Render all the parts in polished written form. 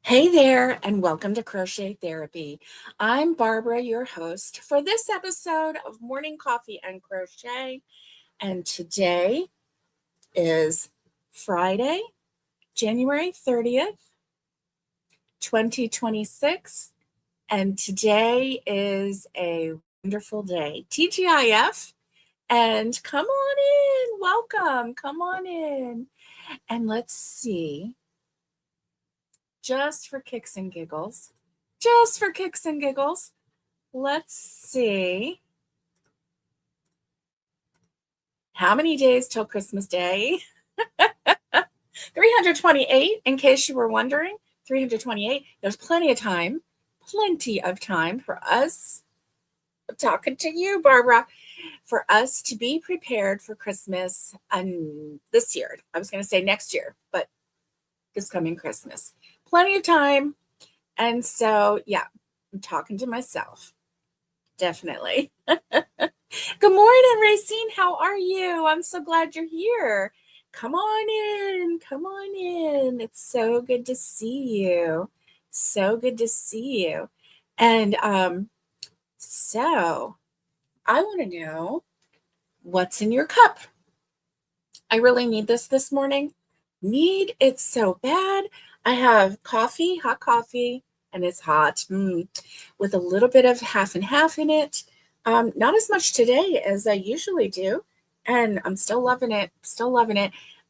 Hey there, and welcome to Crochet Therapy. I'm Barbara, your host for this episode of Morning Coffee and Crochet. And today is Friday, January 30th, 2026. And today is a wonderful day. TGIF. And come on in. Welcome. Come on in. And let's see. Just for kicks and giggles, let's see how many days till Christmas Day. 328, in case you were wondering. 328. There's plenty of time for us, I'm talking to you, Barbara, for us to be prepared for Christmas this year. I was going to say next year, but this coming Christmas. Plenty of time. And so, yeah, I'm talking to myself. Definitely. Good morning, Racine. How are you? I'm so glad you're here. Come on in. Come on in. It's so good to see you. So good to see you. And so I want to know what's in your cup. I really need this morning. Need it so bad. I have coffee, hot coffee, and it's hot with a little bit of half and half in it. Not as much today as I usually do, and I'm still loving it.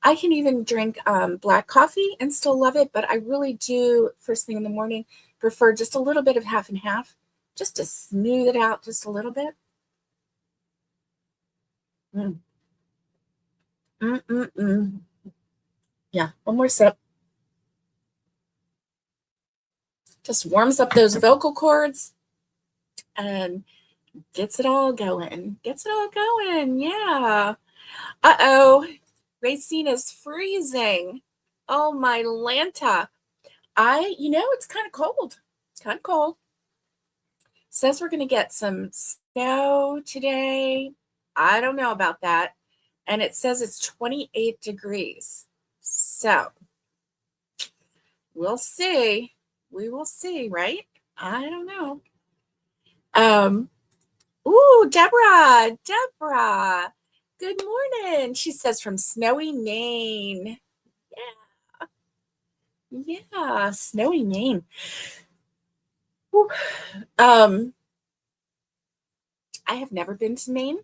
I can even drink black coffee and still love it, but I really do, first thing in the morning, prefer just a little bit of half and half, just to smooth it out just a little bit. Yeah, one more sip. Just warms up those vocal cords and gets it all going. Yeah. Uh-oh. Racine is freezing. Oh, my Lanta. It's kind of cold. Says we're going to get some snow today. I don't know about that. And it says it's 28 degrees. So we'll see. We will see, right? I don't know. Ooh, Deborah. Good morning. She says from snowy Maine. Yeah, snowy Maine. I have never been to Maine,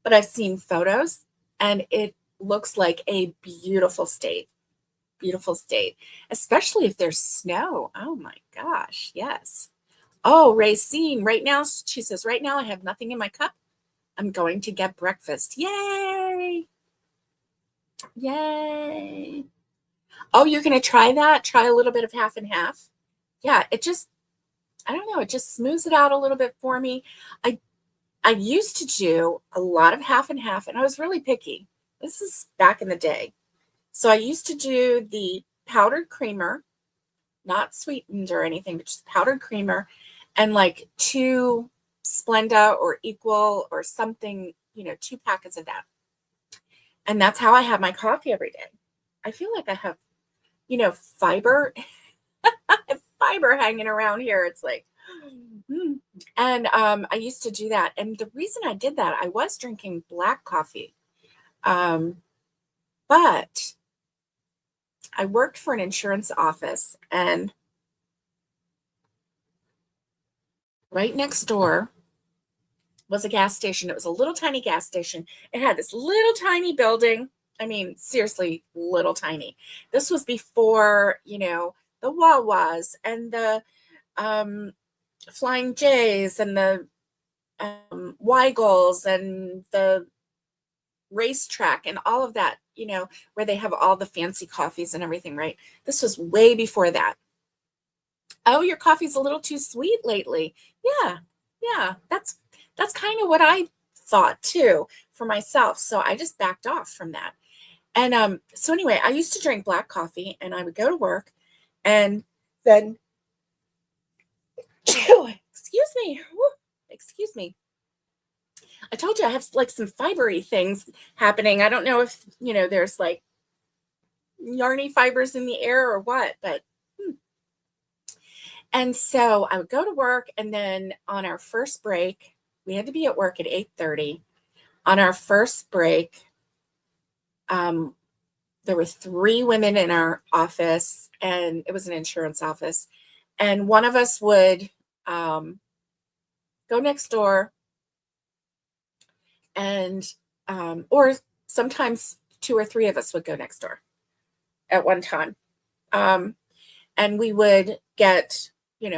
but I've seen photos and it looks like a beautiful state. Especially if there's snow. Oh my gosh, yes. Oh, Racine, right now, she says, right now I have nothing in my cup. I'm going to get breakfast. Yay. Oh, you're going to try that? Try a little bit of half and half. Yeah, I don't know, it just smooths it out a little bit for me. I used to do a lot of half and half, and I was really picky. This is back in the day. So I used to do the powdered creamer, not sweetened or anything, but just powdered creamer, and like 2 Splenda or Equal or something, 2 packets of that. And that's how I have my coffee every day. I feel like I have, fiber, fiber hanging around here. It's like, and I used to do that. And the reason I did that, I was drinking black coffee, but I worked for an insurance office, and right next door was a gas station. It was a little tiny gas station. It had this little tiny building. I mean, seriously, little tiny. This was before, the Wawas and the Flying J's and the Weigels and the racetrack and all of that, where they have all the fancy coffees and everything, right? This was way before that. Oh, your coffee's a little too sweet lately. Yeah, that's kind of what I thought too for myself. So I just backed off from that. And so anyway, I used to drink black coffee, and I would go to work, and then excuse me. I told you I have like some fibery things happening. I don't know if, there's like yarny fibers in the air or what, but and so I would go to work, and then on our first break, we had to be at work at 8:30. On our first break, there were 3 women in our office, and it was an insurance office. And one of us would go next door, and or sometimes 2 or 3 of us would go next door at one time. And we would get,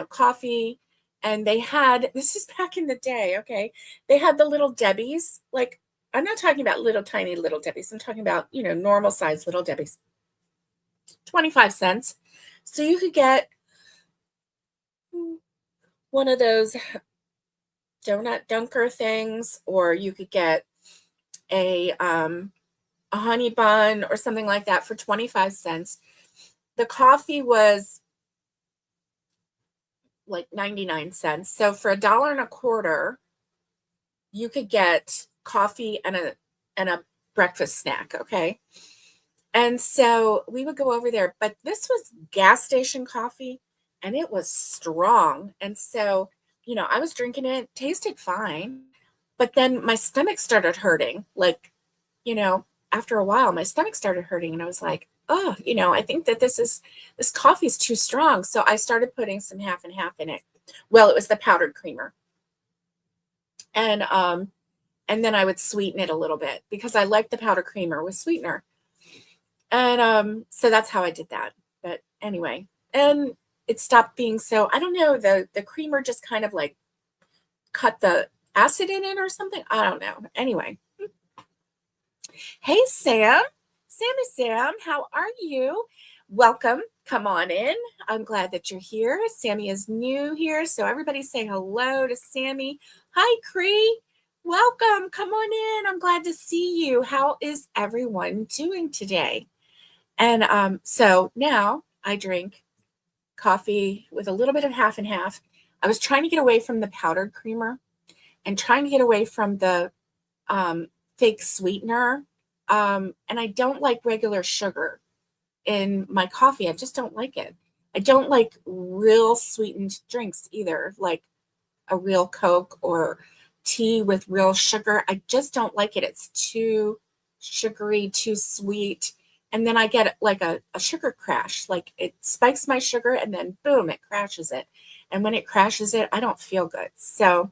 coffee. And they had, this is back in the day, okay? They had the little Debbies. Like, I'm not talking about little tiny little Debbies. I'm talking about, normal size little Debbies. 25 cents. So you could get one of those donut dunker things, or you could get a honey bun or something like that for 25 cents. The coffee was like 99 cents. So for $1.25, you could get coffee and a breakfast snack, okay? And so we would go over there, but this was gas station coffee, and it was strong. And so, I was drinking it, tasted fine, but then my stomach started hurting. Like, after a while, my stomach started hurting, and I was like, oh, I think that this coffee is too strong. So I started putting some half and half in it. Well, it was the powdered creamer. And then I would sweeten it a little bit because I like the powdered creamer with sweetener. And so that's how I did that. But anyway, and it stopped being so, I don't know, the creamer just kind of like cut the acid in it or something. I don't know. Anyway. Hey, Sam. Sam, how are you? Welcome. Come on in. I'm glad that you're here. Sammy is new here, so everybody say hello to Sammy. Hi, Cree. Welcome. Come on in. I'm glad to see you. How is everyone doing today? And so now I drink coffee with a little bit of half and half. I was trying to get away from the powdered creamer and trying to get away from the fake sweetener. And I don't like regular sugar in my coffee. I just don't like it. I don't like real sweetened drinks either, like a real Coke or tea with real sugar. I just don't like it. It's too sugary, too sweet. And then I get like a sugar crash. Like it spikes my sugar and then boom, it crashes it. And when it crashes it, I don't feel good. So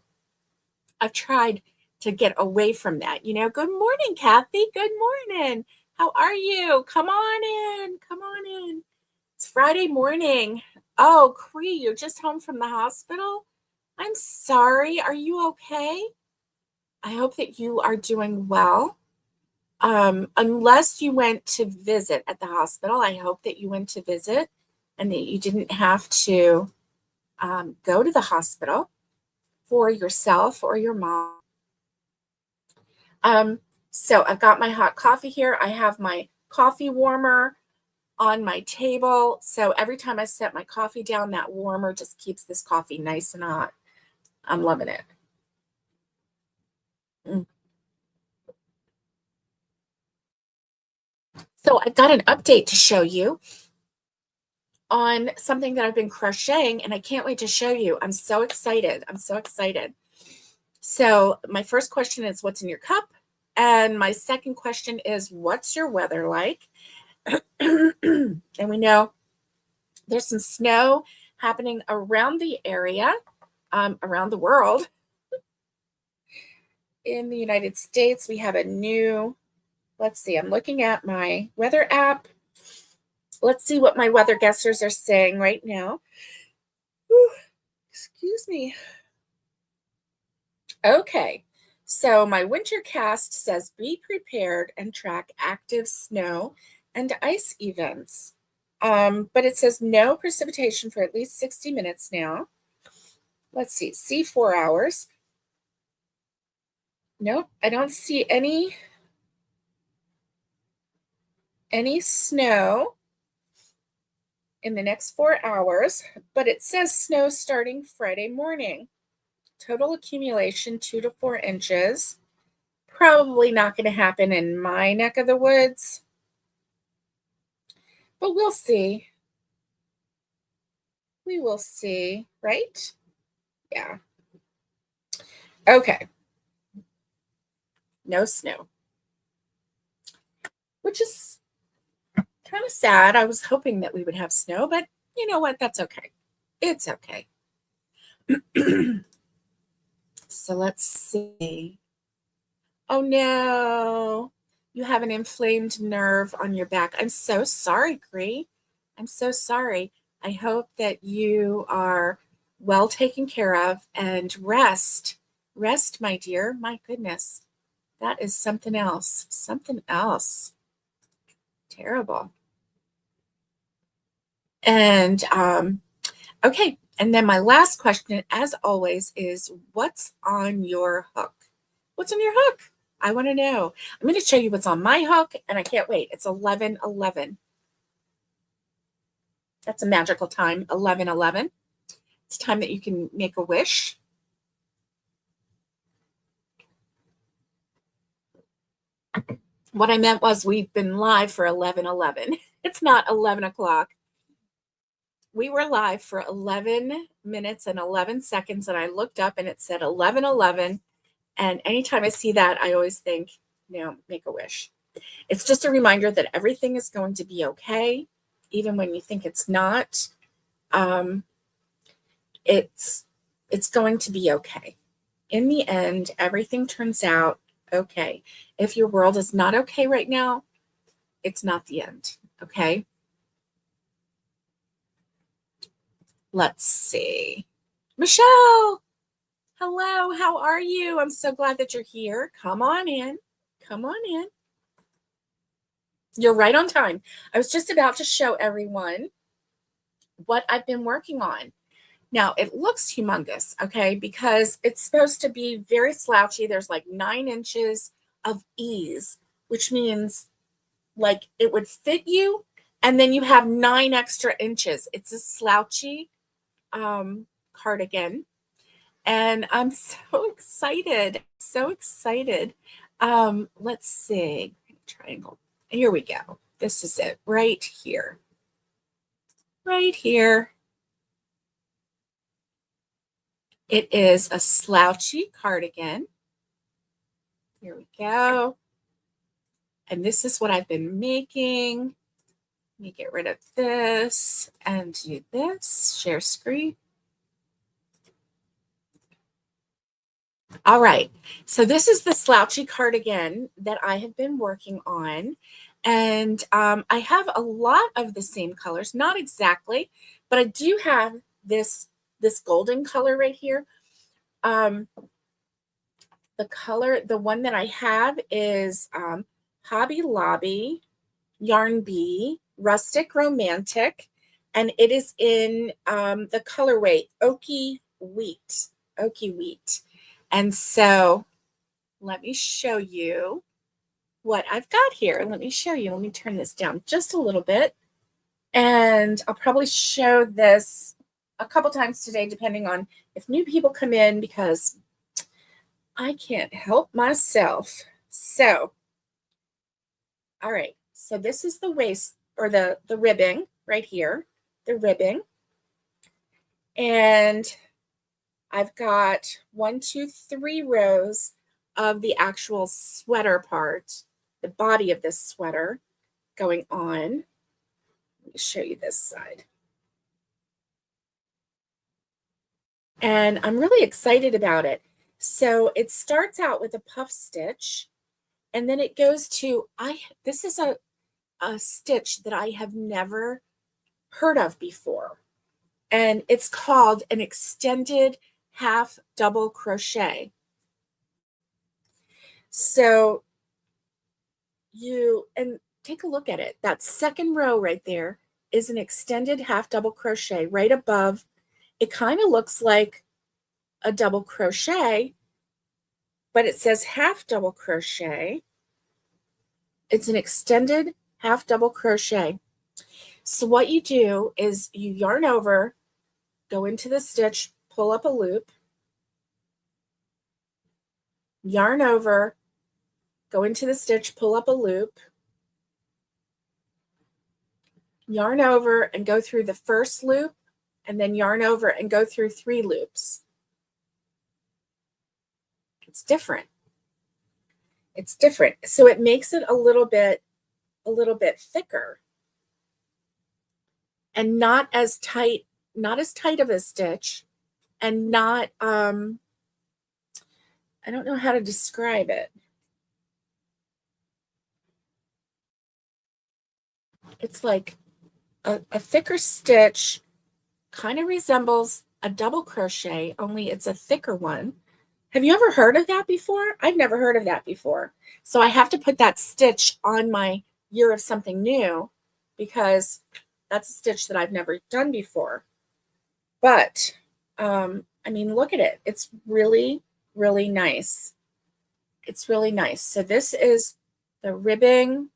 I've tried to get away from that. Good morning, Kathy. Good morning. How are you? Come on in. Come on in. It's Friday morning. Oh, Cree, you're just home from the hospital? I'm sorry. Are you okay? I hope that you are doing well. Unless you went to visit at the hospital, I hope that you went to visit and that you didn't have to go to the hospital for yourself or your mom. So I've got my hot coffee here. I have my coffee warmer on my table. So every time I set my coffee down, that warmer just keeps this coffee nice and hot. I'm loving it. So I've got an update to show you on something that I've been crocheting, and I can't wait to show you. I'm so excited. I'm so excited. So my first question is, what's in your cup? And my second question is, what's your weather like? And we know there's some snow happening around the area, around the world. In the United States, we have a new, let's see, I'm looking at my weather app. Let's see what my weather guessers are saying right now. Whew, excuse me. Okay, so my wintercast says be prepared and track active snow and ice events. But it says no precipitation for at least 60 minutes now. Let's see 4 hours. Nope, I don't see any snow in the next 4 hours, but it says snow starting Friday morning. Total accumulation 2 to 4 inches. Probably not going to happen in my neck of the woods. But we'll see. We will see, right? Yeah. Okay. No snow, which is kind of sad. I was hoping that we would have snow, but you know what? That's okay. It's okay. So let's see. Oh no, you have an inflamed nerve on your back. I'm so sorry, Cree. I'm so sorry. I hope that you are well taken care of and rest. Rest, my dear. My goodness. That is something else. Something else. Terrible. And okay. And then my last question, as always, is what's on your hook? What's on your hook? I want to know. I'm going to show you what's on my hook, and I can't wait. It's 11:11. That's a magical time, 11:11. It's time that you can make a wish. What I meant was we've been live for 11:11. It's not 11 o'clock. We were live for 11 minutes and 11 seconds, and I looked up and it said 11:11. And anytime I see that, I always think, make a wish. It's just a reminder that everything is going to be okay, even when you think it's not. It's going to be okay. In the end, everything turns out okay. If your world is not okay right now, it's not the end. Okay. Let's see. Michelle, hello. How are you? I'm so glad that you're here. Come on in. Come on in. You're right on time. I was just about to show everyone what I've been working on. Now, it looks humongous, okay, because it's supposed to be very slouchy. There's like 9 inches of ease, which means like it would fit you, and then you have 9 extra inches. It's a slouchy cardigan, and I'm so excited. So excited. Let's see. Triangle. Here we go. This is it right here. Right here. It is a slouchy cardigan. Here we go. And this is what I've been making. Let me get rid of this and do this. Share screen. All right. So this is the slouchy cardigan that I have been working on. And I have a lot of the same colors, not exactly, but I do have this golden color right here. The color, the one that I have is Hobby Lobby Yarn Bee Rustic Romantic, and it is in the colorway Oaky Wheat. Oaky Wheat. And so let me show you what I've got here. Let me show you. Let me turn this down just a little bit. And I'll probably show this a couple times today, depending on if new people come in, because I can't help myself. So, all right. So this is the waist, or the ribbing right here, the ribbing. And I've got 1, 2, 3 rows of the actual sweater part, the body of this sweater going on. Let me show you this side. And I'm really excited about it. So it starts out with a puff stitch, and then it goes to, this is a stitch that I have never heard of before. And it's called an extended half double crochet. So and take a look at it. That second row right there is an extended half double crochet right above. It kind of looks like a double crochet, but it says half double crochet. It's an extended half double crochet. So what you do is you yarn over, go into the stitch, pull up a loop, yarn over, go into the stitch, pull up a loop, yarn over and go through the first loop, and then yarn over and go through 3 loops. It's different. It's different. So it makes it a little bit thicker and not as tight of a stitch, and not I don't know how to describe it. It's like a thicker stitch, kind of resembles a double crochet, only it's a thicker one. Have you ever heard of that before? I've never heard of that before. So I have to put that stitch on my Year of Something New, because that's a stitch that I've never done before. But, I mean, look at it. It's really, really nice. It's really nice. So this is the ribbing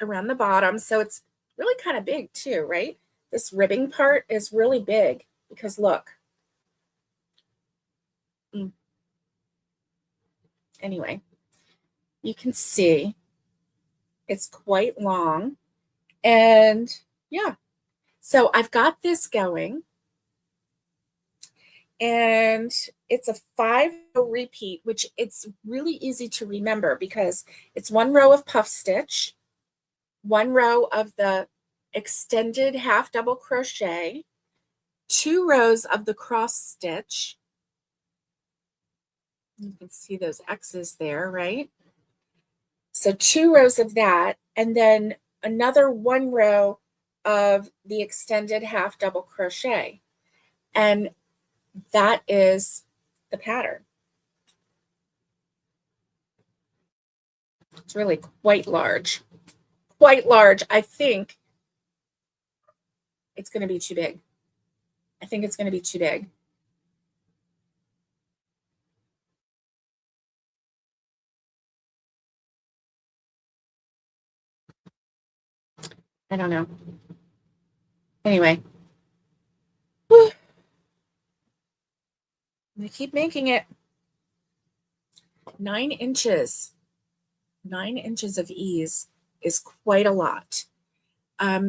around the bottom. So it's really kind of big too, right? This ribbing part is really big because look. Anyway, you can see it's quite long. And yeah, so I've got this going. And it's a 5-row repeat, which it's really easy to remember because it's 1 row of puff stitch, 1 row of the extended half double crochet, 2 rows of the cross stitch. You can see those X's there, right? So 2 rows of that, and then another 1 row of the extended half double crochet. And that is the pattern. It's really quite large. Quite large. I think it's going to be too big. I think it's going to be too big. I don't know. Anyway. Whew. We keep making it. 9 inches. 9 inches of ease is quite a lot.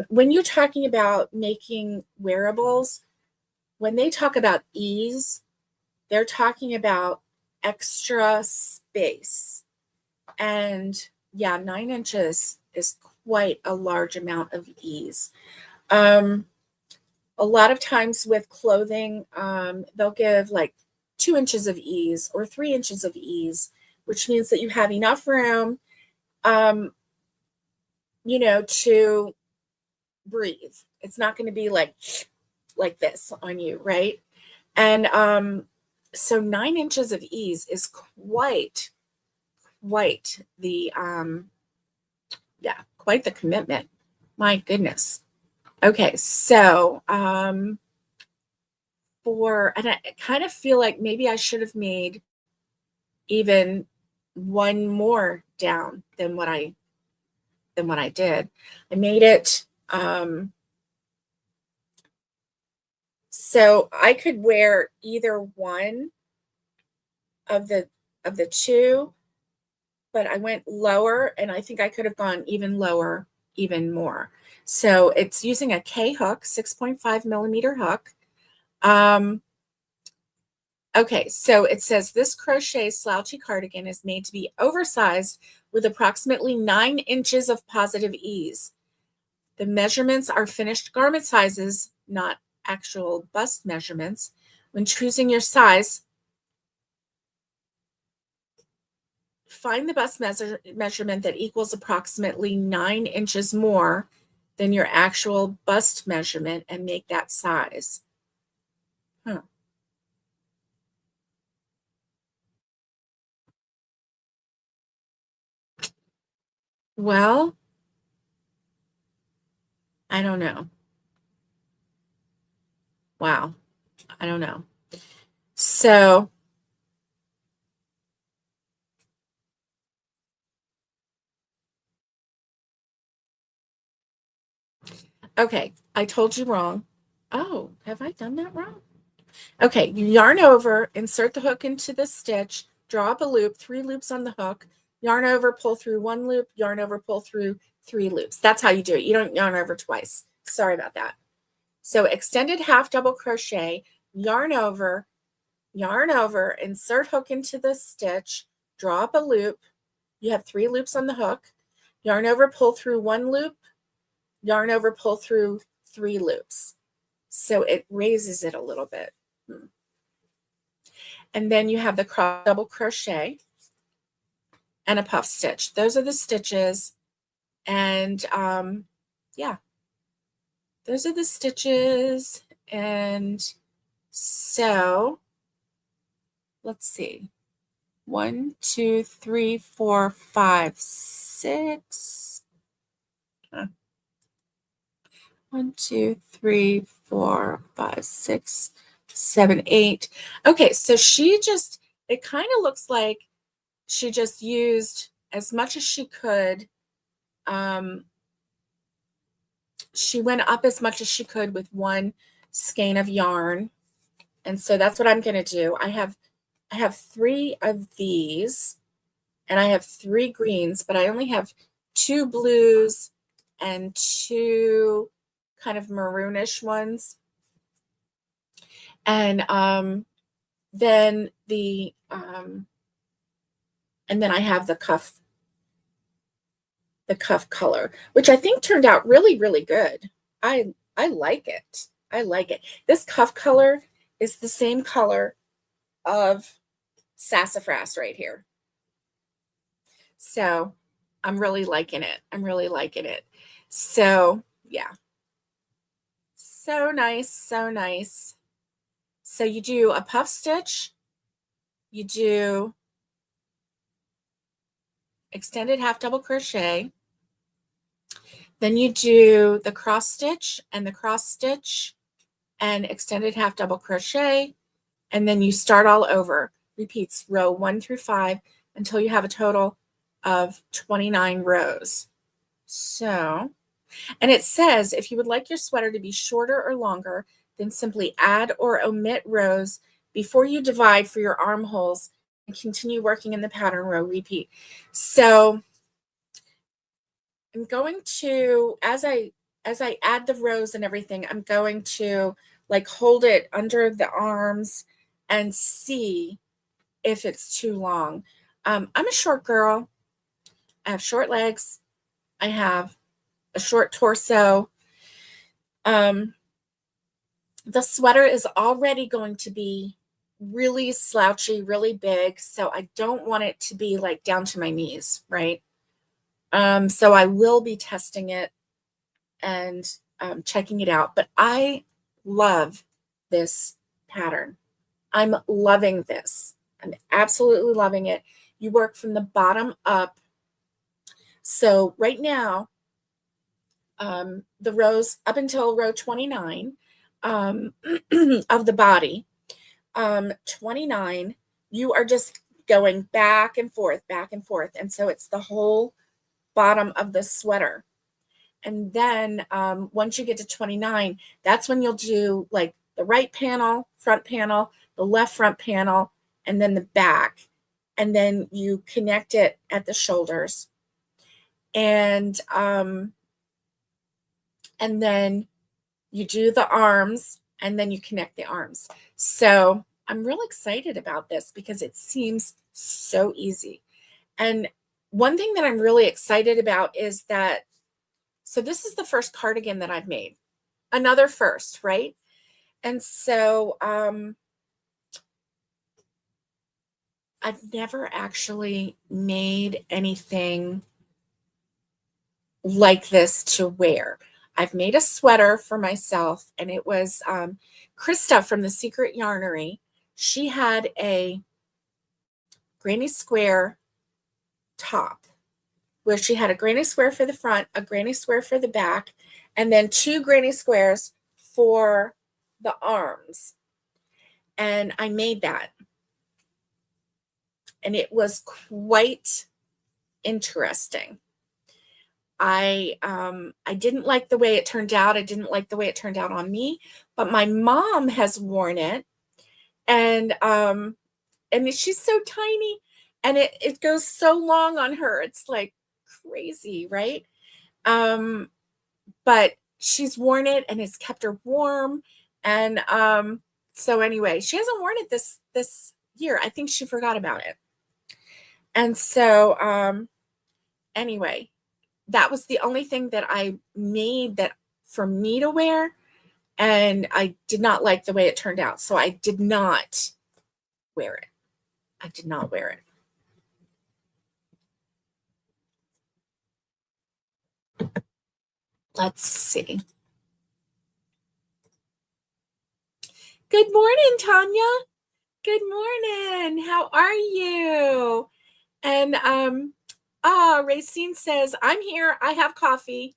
When you're talking about making wearables, when they talk about ease, they're talking about extra space. And yeah, 9 inches is quite a large amount of ease. A lot of times with clothing, they'll give like 2 inches of ease or 3 inches of ease, which means that you have enough room, you know, to breathe. It's not going to be like this on you, right? And so 9 inches of ease is quite the yeah, quite the commitment. My goodness. Okay, so and I kind of feel like maybe I should have made even 1 more down than what I did. I made it so I could wear either one of the 2, but I went lower, and I think I could have gone even lower, even more. So it's using a K hook, 6.5 millimeter hook. Okay, so it says this crochet slouchy cardigan is made to be oversized with approximately 9 inches of positive ease. The measurements are finished garment sizes, not actual bust measurements. When choosing your size, find the bust measurement that equals approximately 9 inches more than your actual bust measurement and make that size. Huh. Well, I don't know. Wow. I don't know. So okay, I told you wrong. Oh, have I done that wrong? Okay, you yarn over, insert the hook into the stitch, draw up a loop, 3 loops on the hook, yarn over, pull through 1 loop, yarn over, pull through 3 loops. That's how you do it. You don't yarn over twice. Sorry about that. So extended half double crochet, yarn over, insert hook into the stitch, draw up a loop. You have 3 loops on the hook. Yarn over, pull through 1 loop, yarn over, pull through 3 loops. So it raises it a little bit. And then you have the cross double crochet and a puff stitch. Those are the stitches. And yeah, those are the stitches. And so let's see. 1, 2, 3, 4, 5, 6. 1, 2, 3, 4, 5, 6, 7, 8. Okay, so it kind of looks like she just used as much as she could. She went up as much as she could with 1 skein of yarn. And so that's what I'm going to do. I have 3 of these and I have 3 greens, but I only have 2 blues and 2 kind of maroonish ones. And then I have the cuff color, which I think turned out really, really good. I like it. I like it. This cuff color is the same color of sassafras right here. So I'm really liking it. I'm really liking it. So yeah. So nice, so nice. So you do a puff stitch, you do extended half double crochet, then you do the cross stitch and the cross stitch and extended half double crochet, and then you start all over. Repeats row 1 through 5 until you have a total of 29 rows. So, and it says if you would like your sweater to be shorter or longer, then simply add or omit rows before you divide for your armholes and continue working in the pattern row. Repeat. So I'm going to, as I add the rows and everything, I'm going to like hold it under the arms and see if it's too long. I'm a short girl. I have short legs. I have a short torso. The sweater is already going to be really slouchy, really big. So I don't want it to be like down to my knees, right? So I will be testing it and checking it out. But I love this pattern. I'm loving this. I'm absolutely loving it. You work from the bottom up. So right now, the rows up until row 29 of the body, 29, you are just going back and forth. And so it's the whole bottom of the sweater. And then once you get to 29, that's when you'll do like the right panel, front panel, the left front panel, and then the back. And then you connect it at the shoulders. And then you do the arms, and then you connect the arms. So I'm real excited about this because it seems so easy. And one thing that I'm really excited about is that, so this is the first cardigan that I've made. Another first, right? And so I've never actually made anything like this to wear. I've made a sweater for myself, and it was Krista from the Secret Yarnery. She had a granny square top where she had a granny square for the front, a granny square for the back, and then 2 granny squares for the arms. And I made that. And it was quite interesting. I didn't like the way it turned out. I didn't like the way it turned out on me, but my mom has worn it, and she's so tiny, and it goes so long on her. It's like crazy, right? But she's worn it and it's kept her warm. And so anyway, she hasn't worn it this year. I think she forgot about it. And so anyway, that was the only thing that I made that for me to wear, and I did not like the way it turned out. So I did not wear it. I did not wear it. Let's see. Good morning, Tanya. Good morning. How are you? And Racine says, I'm here. I have coffee.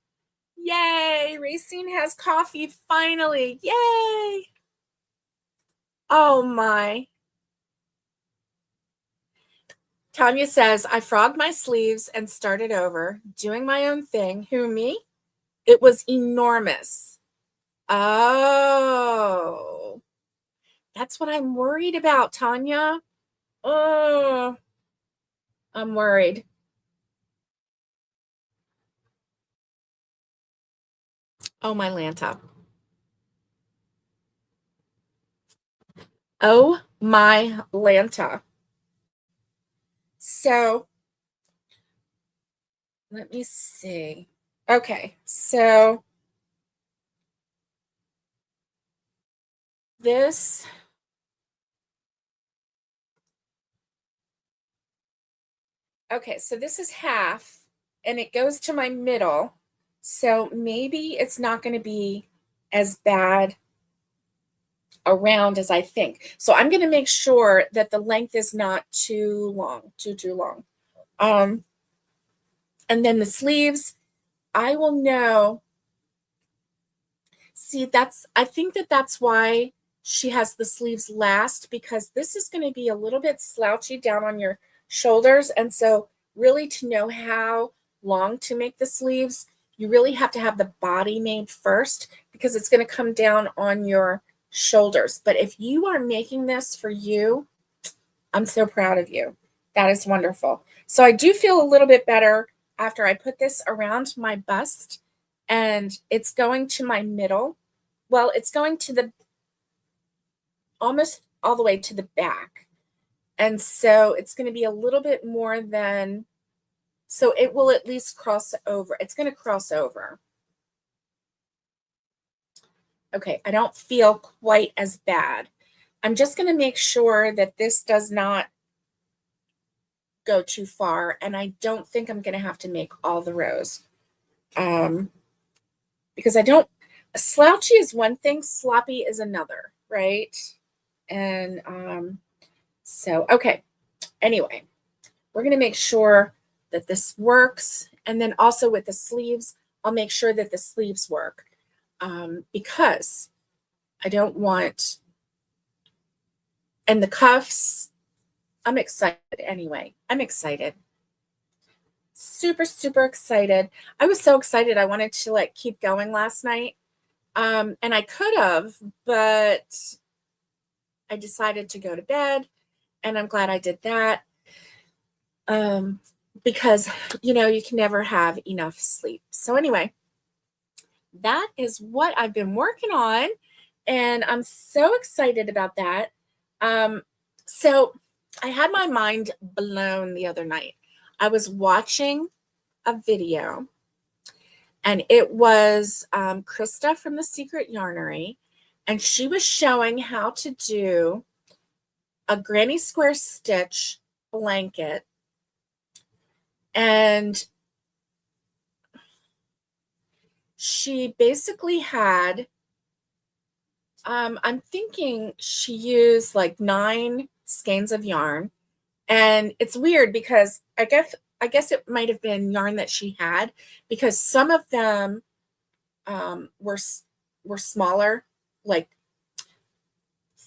Yay. Racine has coffee finally. Yay. Oh my. Tanya says, I frogged my sleeves and started over, doing my own thing. Who, me? It was enormous. Oh, that's what I'm worried about, Tanya. Oh, I'm worried. Oh, my Lanta. Oh, my Lanta. So let me see. Okay, so this, okay, so this is half and it goes to my middle. So maybe it's not going to be as bad around as I think. So I'm going to make sure that the length is not too long, too long. And then the sleeves, I will know. See, I think that's why she has the sleeves last, because this is going to be a little bit slouchy down on your shoulders. And so really to know how long to make the sleeves, you really have to have the body made first, because it's going to come down on your shoulders. But if you are making this for you, I'm so proud of you. That is wonderful. So I do feel a little bit better after I put this around my bust, and it's going to my middle. Well, it's going to the almost all the way to the back. And so it's going to be a little bit more than, so it will at least cross over. It's going to cross over. Okay, I don't feel quite as bad. I'm just going to make sure that this does not go too far, and I don't think I'm going to have to make all the rows. Because I don't, slouchy is one thing, sloppy is another, right? And so, okay, anyway, we're going to make sure that this works. And then also with the sleeves, I'll make sure that the sleeves work, because I don't want, and the cuffs, I'm excited anyway. I'm excited. Super, super excited. I was so excited. I wanted to like keep going last night. And I could have, but I decided to go to bed, and I'm glad I did that. Because, you know, you can never have enough sleep. So anyway, that is what I've been working on, and I'm so excited about that. So I had my mind blown the other night. I was watching a video, and it was Krista from The Secret Yarnery, and she was showing how to do a granny square stitch blanket. And she basically had, I'm thinking she used like 9 skeins of yarn. And it's weird because I guess it might have been yarn that she had, because some of them were smaller, like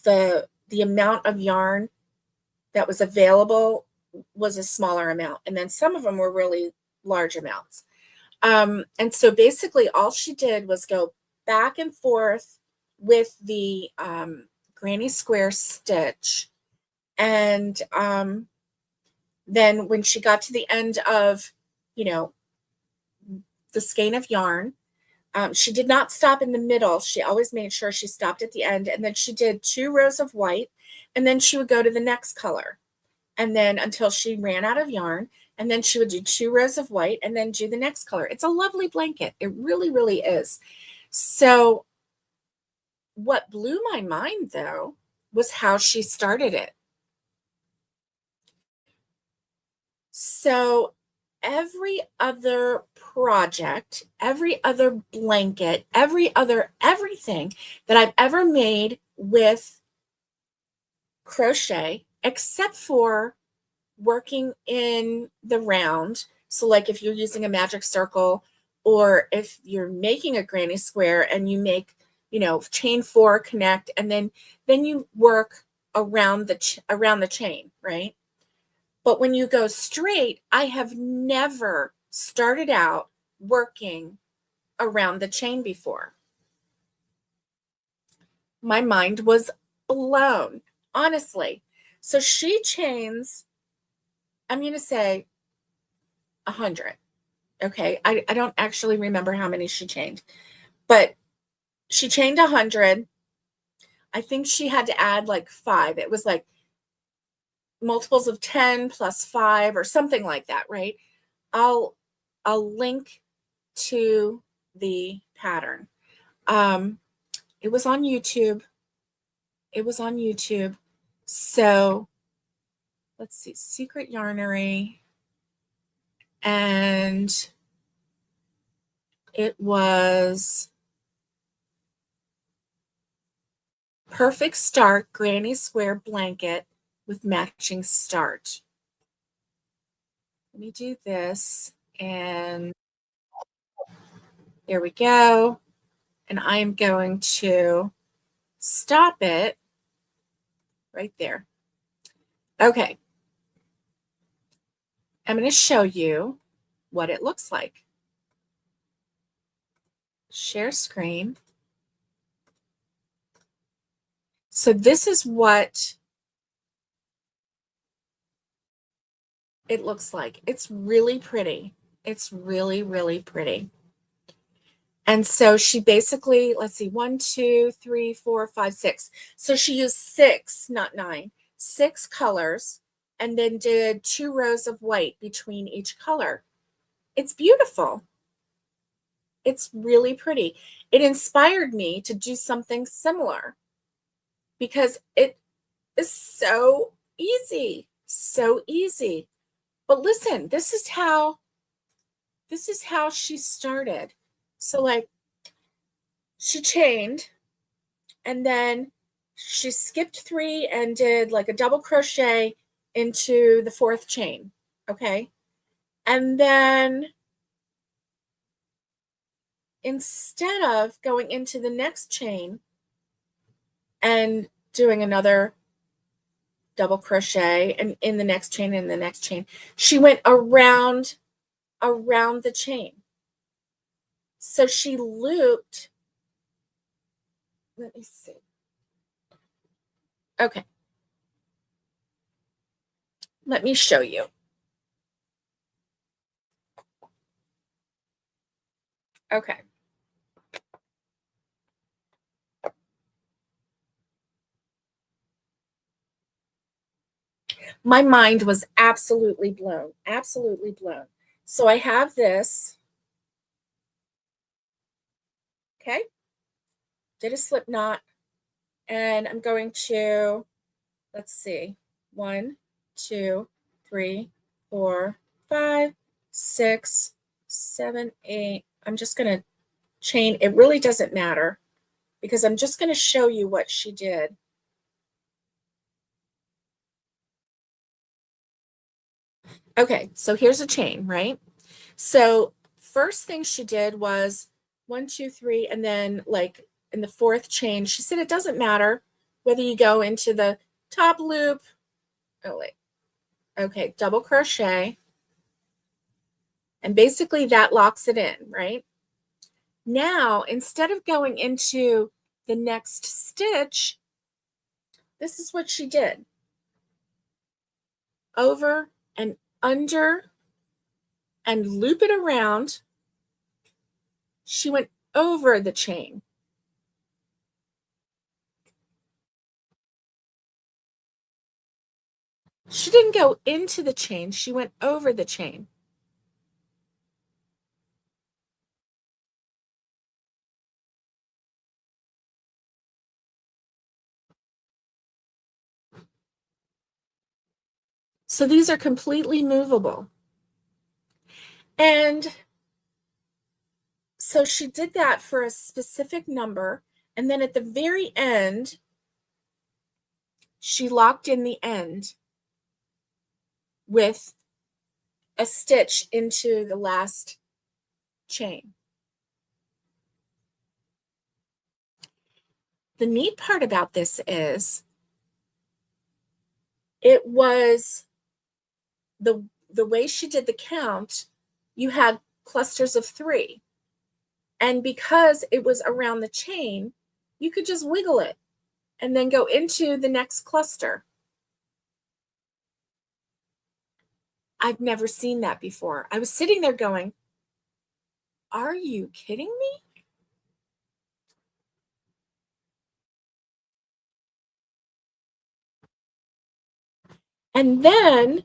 the amount of yarn that was available was a smaller amount, and then some of them were really large amounts. And so basically all she did was go back and forth with the granny square stitch. And then when she got to the end of, you know, the skein of yarn. She did not stop in the middle. She always made sure she stopped at the end, and then she did 2 rows of white, and then she would go to the next color, and then until she ran out of yarn, and then she would do 2 rows of white and then do the next color. It's a lovely blanket. It really, really is. So what blew my mind, though, was how she started it. So every other project, every other blanket, every other everything that I've ever made with crochet, except for working in the round. So like if you're using a magic circle, or if you're making a granny square and you make, chain 4, connect, and then you work around the chain, right? But when you go straight, I have never started out working around the chain before. My mind was blown, honestly. So she chains, I'm going to say 100. Okay. I don't actually remember how many she chained, but she chained 100. I think she had to add like 5. It was like multiples of 10 plus 5 or something like that, right? I'll link to the pattern. It was on YouTube. So let's see, Secret Yarnery. And it was Perfect Start Granny Square Blanket with matching start. Let me do this, and there we go. And I'm going to stop it right there. Okay. I'm going to show you what it looks like. Share screen. So this is what it looks like. It's really pretty. It's really, really pretty. And so she basically, let's see, 1, 2, 3, 4, 5, 6. So she used 6, not 9, 6 colors, and then did 2 rows of white between each color. It's beautiful. It's really pretty. It inspired me to do something similar because it is so easy, so easy. But listen, this is how she started. So like she chained, and then she skipped 3 and did like a double crochet into the 4th chain. Okay. And then instead of going into the next chain and doing another double crochet and in the next chain and the next chain, she went around the chain. So she looped. Let me see. Okay. Let me show you. Okay. My mind was absolutely blown, absolutely blown. So I have this. Okay. Did a slip knot, and I'm going to, let's see, 1, 2, 3, 4, 5, 6, 7, 8. I'm just going to chain. It really doesn't matter because I'm just going to show you what she did. Okay, so here's a chain, right? So first thing she did was 1, 2, 3, and then like in the 4th chain, she said it doesn't matter whether you go into the top loop. Oh, wait. Okay, double crochet. And basically that locks it in, right? Now, instead of going into the next stitch, this is what she did. Over and under and loop it around She went over the chain. She didn't go into the chain, she went over the chain. So these are completely movable. And so she did that for a specific number. And then at the very end, she locked in the end with a stitch into the last chain. The neat part about this is it was the way she did the count, you had clusters of 3. And because it was around the chain, you could just wiggle it and then go into the next cluster. I've never seen that before. I was sitting there going, are you kidding me? And then,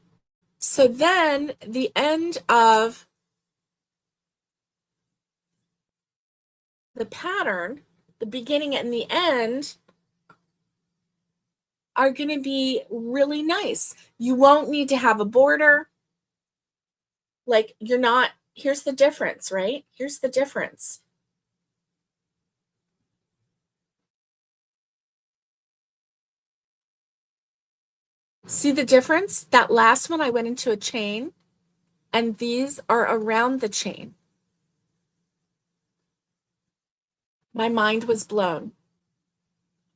so then the end of the pattern, the beginning and the end, are going to be really nice. You won't need to have a border. Like you're not, here's the difference, right? Here's the difference. See the difference? That last one I went into a chain, and these are around the chain. My mind was blown,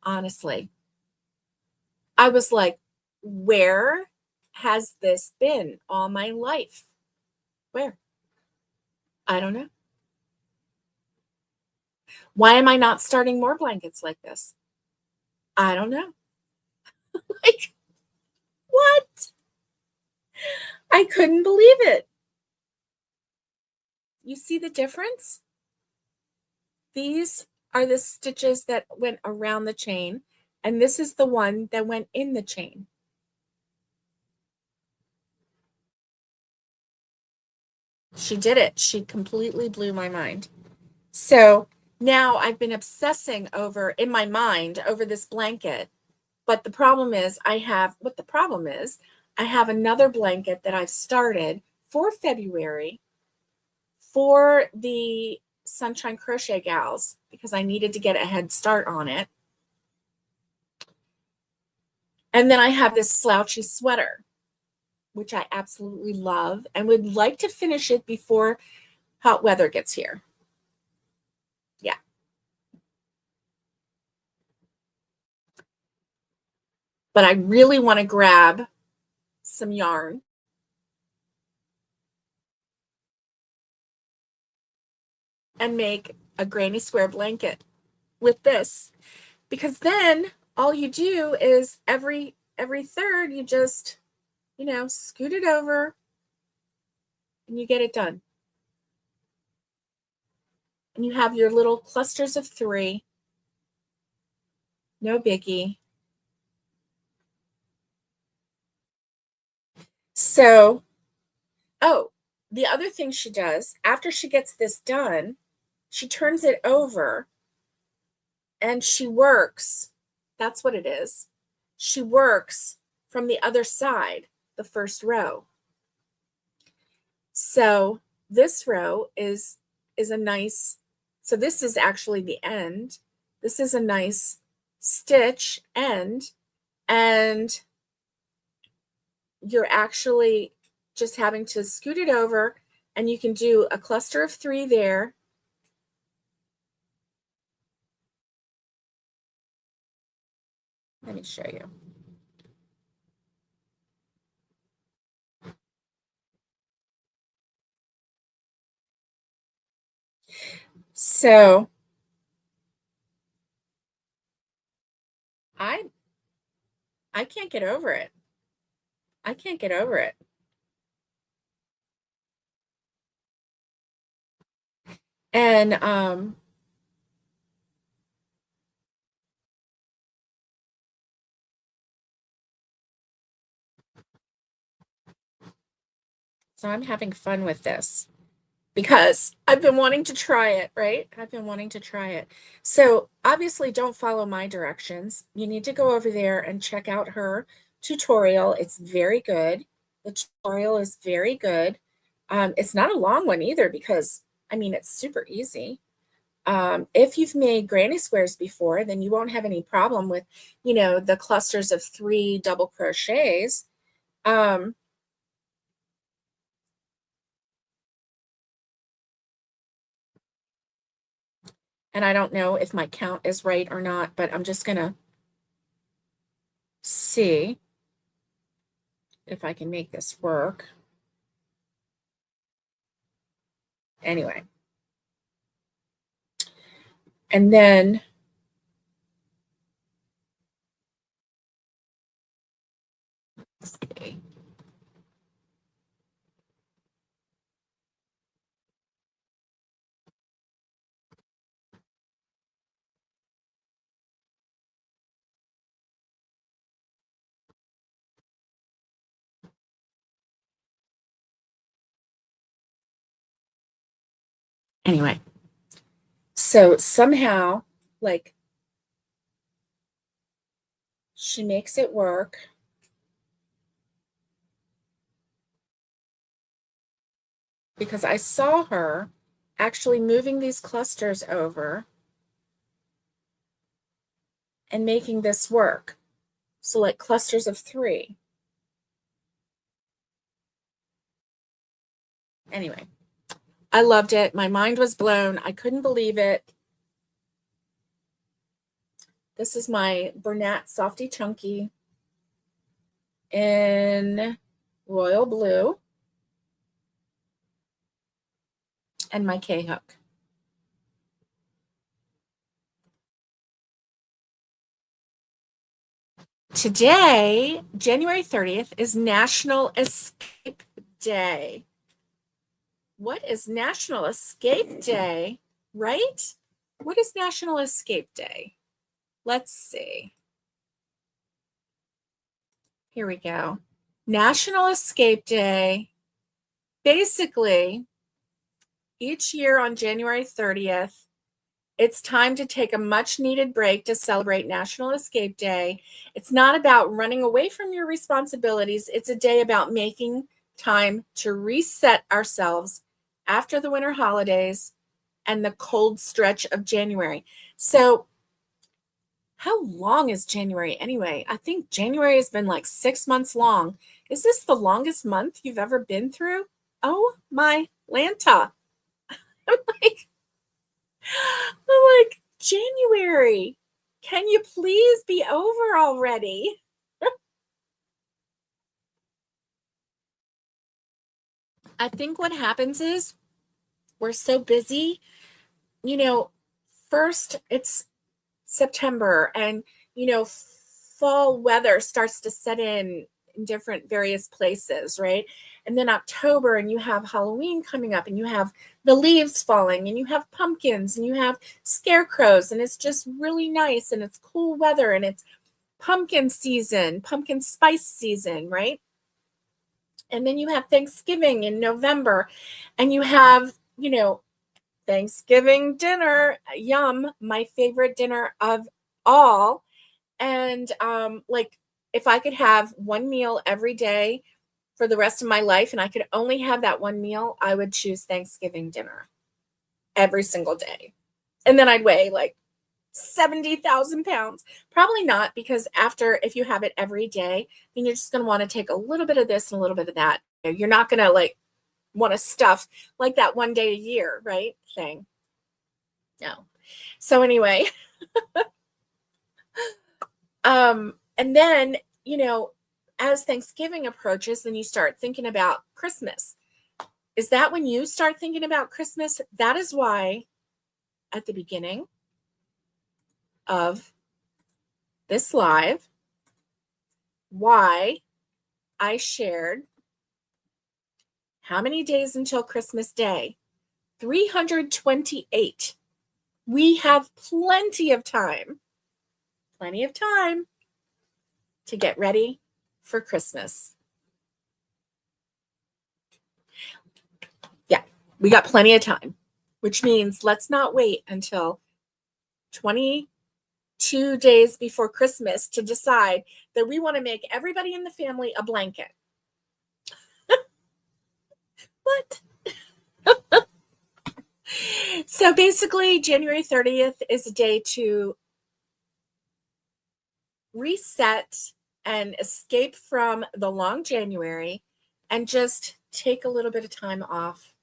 honestly. I was like, where has this been all my life? Where? I don't know. Why am I not starting more blankets like this? I don't know. Like, what? I couldn't believe it. You see the difference? These are the stitches that went around the chain, and this is the one that went in the chain. She did it. She completely blew my mind. So now I've been obsessing over, in my mind, over this blanket. But the problem is I have another blanket that I've started for February for the Sunshine Crochet Gals because I needed to get a head start on it. And then I have this slouchy sweater, which I absolutely love and would like to finish it before hot weather gets here. Yeah. But I really want to grab some yarn and make a granny square blanket with this, because then all you do is every third you just, scoot it over and you get it done. And you have your little clusters of 3. No biggie. So, oh, the other thing she does after she gets this done, she turns it over and she works. That's what it is. She works from the other side, the first row. So this row is a nice, so this is actually the end. This is a nice stitch end, and you're actually just having to scoot it over, and you can do a cluster of 3 there. Let me show you. So I can't get over it. I can't get over it. And so I'm having fun with this because I've been wanting to try it, right? I've been wanting to try it. So obviously don't follow my directions. You need to go over there and check out her tutorial. It's very good. The tutorial is very good. It's not a long one either because, I mean, it's super easy. If you've made granny squares before, then you won't have any problem with, the clusters of 3 double crochets. Um, and I don't know if my count is right or not, but I'm just gonna see if I can make this work. Anyway, and then let's see. Anyway, so somehow, like, she makes it work. Because I saw her actually moving these clusters over and making this work. So like clusters of 3. Anyway, I loved it. My mind was blown. I couldn't believe it. This is my Bernat Softy Chunky in royal blue and my K-hook. Today, January 30th, is National Escape Day. What is National Escape Day, right? What is National Escape Day? Let's see. Here we go. National Escape Day. Basically, each year on January 30th, it's time to take a much needed break to celebrate National Escape Day. It's not about running away from your responsibilities. It's a day about making time to reset ourselves after the winter holidays and the cold stretch of January. So, how long is January anyway? I think January has been like 6 months long. Is this the longest month you've ever been through? Oh my Lanta. I'm like, January. Can you please be over already? I think what happens is we're so busy. You know, first it's September and, fall weather starts to set in different various places, right? And then October, and you have Halloween coming up, and you have the leaves falling, and you have pumpkins, and you have scarecrows, and it's just really nice, and it's cool weather, and it's pumpkin season, pumpkin spice season, right? And then you have Thanksgiving in November, and you have, Thanksgiving dinner, yum, my favorite dinner of all. And like if I could have one meal every day for the rest of my life and I could only have that one meal, I would choose Thanksgiving dinner every single day. And then I'd weigh like 70,000 pounds. Probably not, because if you have it every day, then you're just going to want to take a little bit of this and a little bit of that. You're not going to like want to stuff like that one day a year, right? Thing. No. So anyway, and then, as Thanksgiving approaches, then you start thinking about Christmas. Is that when you start thinking about Christmas? That is why at the beginning of this live, why I shared how many days until Christmas Day? 328. We have plenty of time to get ready for Christmas. Yeah, we got plenty of time, which means let's not wait until 22 days before Christmas to decide that we want to make everybody in the family a blanket. What? So basically, January 30th is a day to reset and escape from the long January and just take a little bit of time off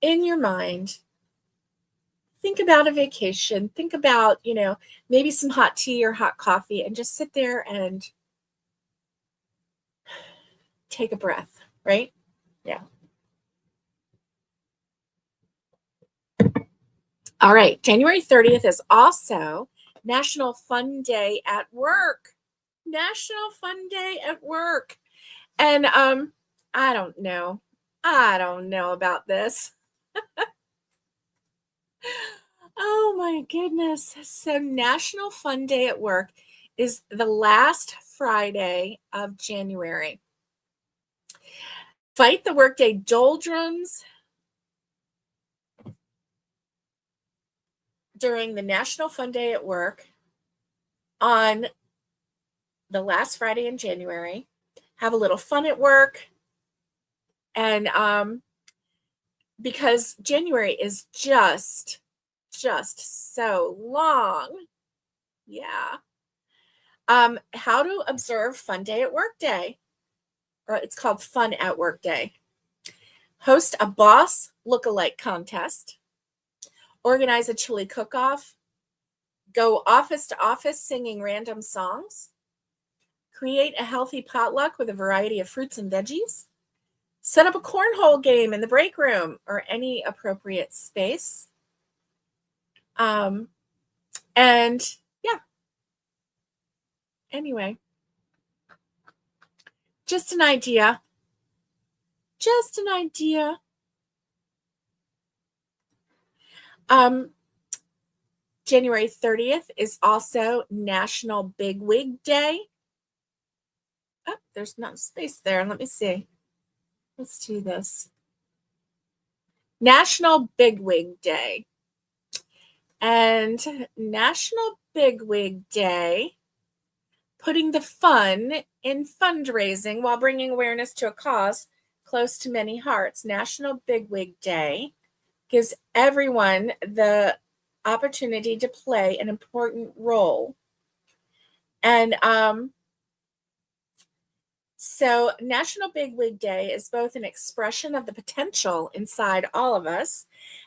in your mind. Think about a vacation. Think about, maybe some hot tea or hot coffee and just sit there and take a breath, right? Yeah. All right. January 30th is also National Fun Day at Work. National Fun Day at Work. And I don't know about this. Oh my goodness. So National Fun Day at Work is the last Friday of January. Fight the workday doldrums during the National Fun Day at Work on the last Friday in January. Have a little fun at work. And because January is just so long. Yeah. How to observe Fun Day at Work Day. Or it's called Fun at Work Day. Host a boss look-alike contest. Organize a chili cook-off. Go office to office singing random songs. Create a healthy potluck with a variety of fruits and veggies. Set up a cornhole game in the break room or any appropriate space. And yeah. Anyway, just an idea. January 30th is also National Bigwig Day. Oh, there's not space there. Let me see. Let's do this. National Bigwig Day. And National Bigwig Day, putting the fun in fundraising while bringing awareness to a cause close to many hearts. National Bigwig Day gives everyone the opportunity to play an important role. And so National Bigwig Day is both an expression of the potential inside all of us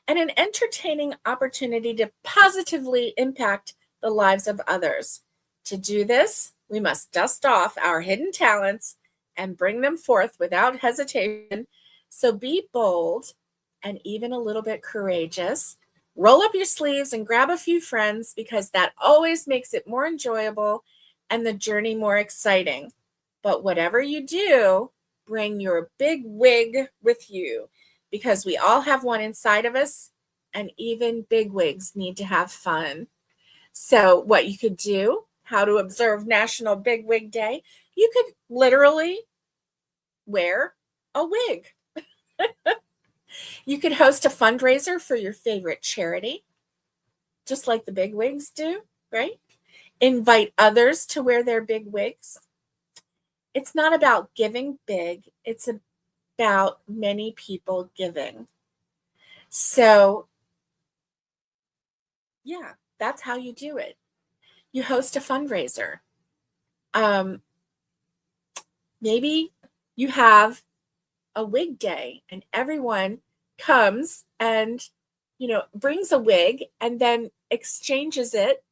and an entertaining opportunity to positively impact the lives of others. To do this, we must dust off our hidden talents and bring them forth without hesitation. So be bold and even a little bit courageous. Roll up your sleeves and grab a few friends because that always makes it more enjoyable and the journey more exciting. But whatever you do, bring your big wig with you because we all have one inside of us, and even big wigs need to have fun. So what you could do, how to observe National Big Wig Day, you could literally wear a wig. You could host a fundraiser for your favorite charity, just like the big wigs do, right? Invite others to wear their big wigs. It's not about giving big, it's about many people giving. So, yeah, that's how you do it. You host a fundraiser. Maybe you have a wig day and everyone comes and, brings a wig and then exchanges it.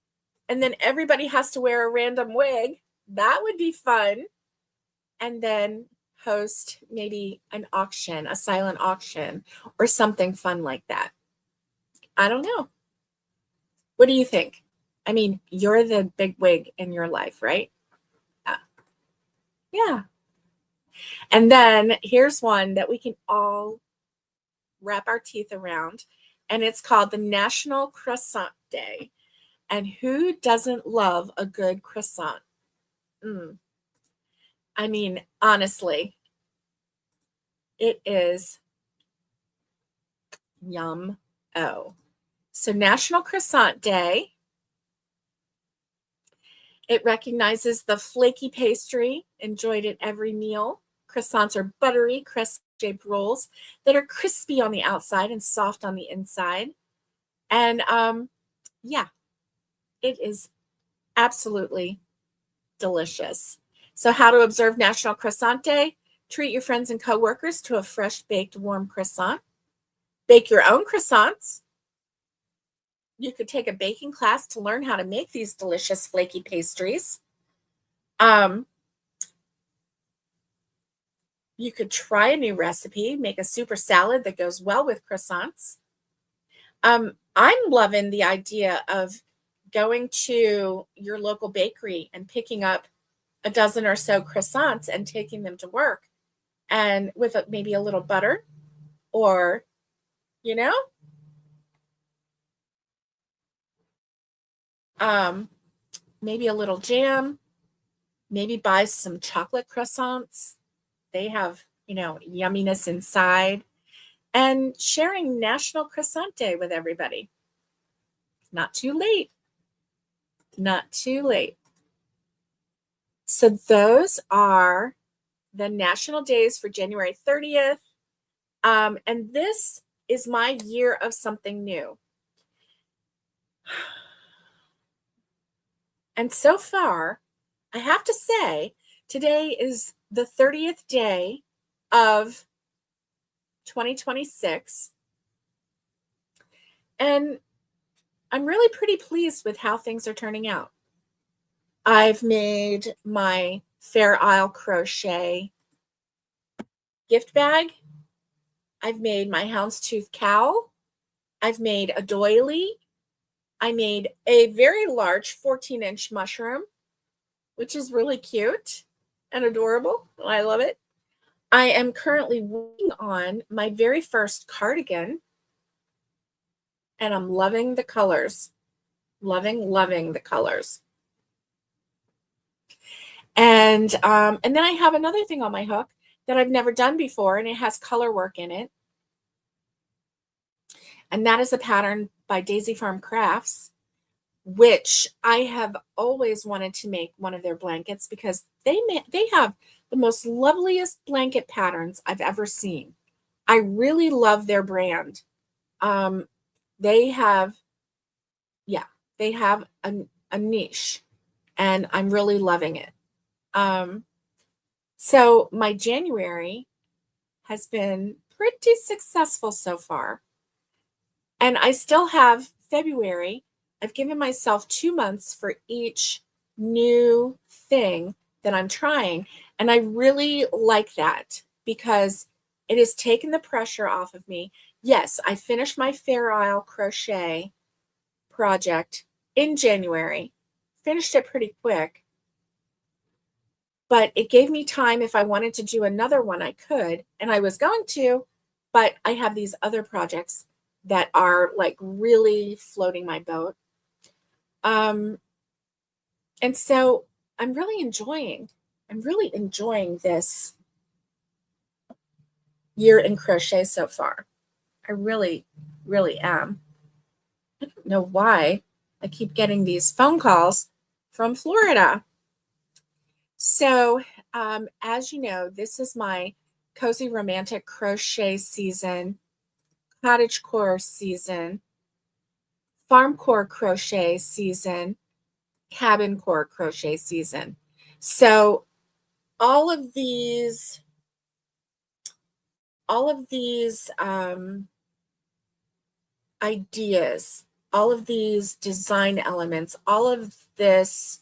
And then everybody has to wear a random wig. That would be fun. And then host maybe an auction, a silent auction, or something fun like that. I don't know. What do you think? I mean, you're the big wig in your life, right? Yeah. And then here's one that we can all wrap our teeth around. and it's called the National Croissant Day. And who doesn't love a good croissant? I mean, honestly, it is yum. Oh, so National Croissant Day. It recognizes the flaky pastry enjoyed at every meal. Croissants are buttery, crescent-shaped rolls that are crispy on the outside and soft on the inside. And yeah, it is absolutely delicious. So how to observe National Croissant Day? Treat your friends and coworkers to a fresh baked warm croissant. Bake your own croissants. You could take a baking class to learn how to make these delicious flaky pastries. You could try a new recipe, make a super salad that goes well with croissants. I'm loving the idea of going to your local bakery and picking up a dozen or so croissants and taking them to work, and with maybe a little butter, or, you know, maybe a little jam, maybe buy some chocolate croissants. They have, yumminess inside, and sharing National Croissant Day with everybody. Not too late. Not too late. So those are the national days for January 30th. And this is my year of something new. And so far, I have to say, today is the 30th day of 2026. And I'm really pretty pleased with how things are turning out. I've made my Fair Isle Crochet gift bag. I've made my houndstooth cowl. I've made a doily. I made a very large 14-inch mushroom, which is really cute and adorable. I love it. I am currently working on my very first cardigan, and I'm loving the colors. Loving the colors. And then I have another thing on my hook that I've never done before, and it has color work in it. And that is a pattern by Daisy Farm Crafts, which I have always wanted to make one of their blankets, because they have the most loveliest blanket patterns I've ever seen. I really love their brand. They have a niche, and I'm really loving it. So my January has been pretty successful so far. And I still have February. I've given myself 2 months for each new thing that I'm trying. And I really like that, because it has taken the pressure off of me. Yes, I finished my Fair Isle Crochet project in January, finished it pretty quick, but it gave me time. If I wanted to do another one, I could, and I was going to, but I have these other projects that are like really floating my boat. And so I'm really enjoying this year in crochet so far. I really, really am. I don't know why I keep getting these phone calls from Florida. So, as you know, this is my cozy romantic crochet season, cottagecore season, farmcore crochet season, cabincore crochet season. So all of these ideas, all of these design elements, all of this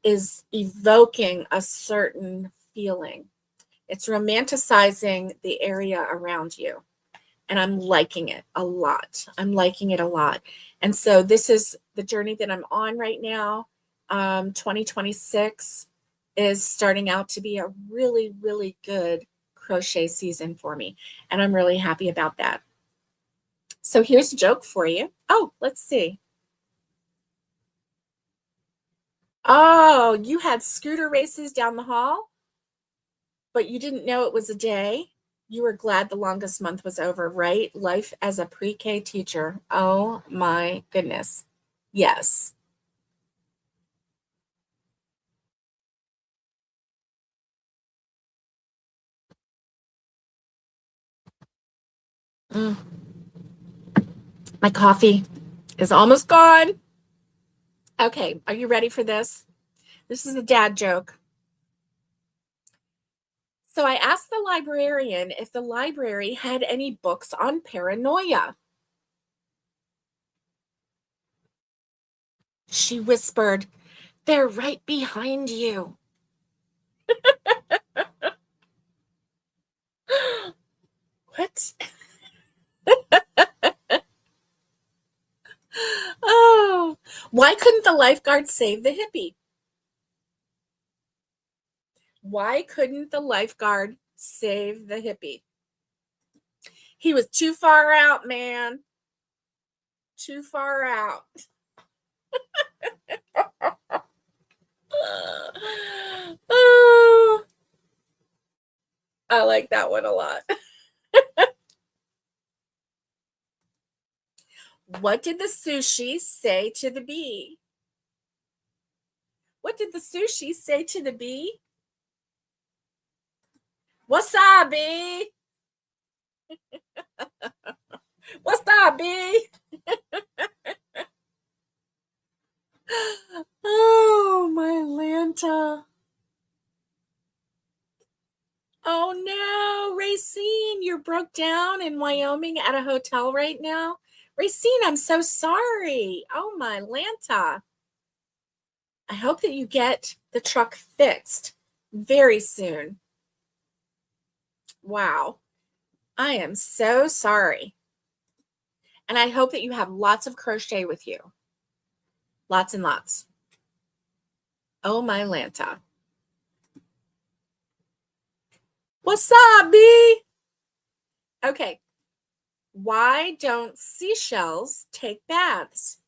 is evoking a certain feeling. It's romanticizing the area around you. And I'm liking it a lot. And so this is the journey that I'm on right now. 2026 is starting out to be a really, really good crochet season for me, and I'm really happy about that. So here's a joke for you. Oh, let's see. Oh, you had scooter races down the hall, but you didn't know it was a day? You were glad the longest month was over, right? Life as a pre-K teacher. Oh my goodness. Yes. Mm, my coffee is almost gone. Okay, are you ready for this? This is a dad joke. So I asked the librarian if the library had any books on paranoia. She whispered, "They're right behind you." What? Oh, why couldn't the lifeguard save the hippie? Why couldn't the lifeguard save the hippie? He was too far out, man. Too far out. Oh, I like that one a lot. What did the sushi say to the bee? What did the sushi say to the bee? Wasabi. Wasabi. Oh, my Lanta. Oh no, Racine, you're broke down in Wyoming at a hotel right now. Racine, I'm so sorry. Oh my Lanta. I hope that you get the truck fixed very soon. Wow. I am so sorry. And I hope that you have lots of crochet with you. Lots and lots. Oh my Lanta. Wasabi. Okay. Why don't seashells take baths?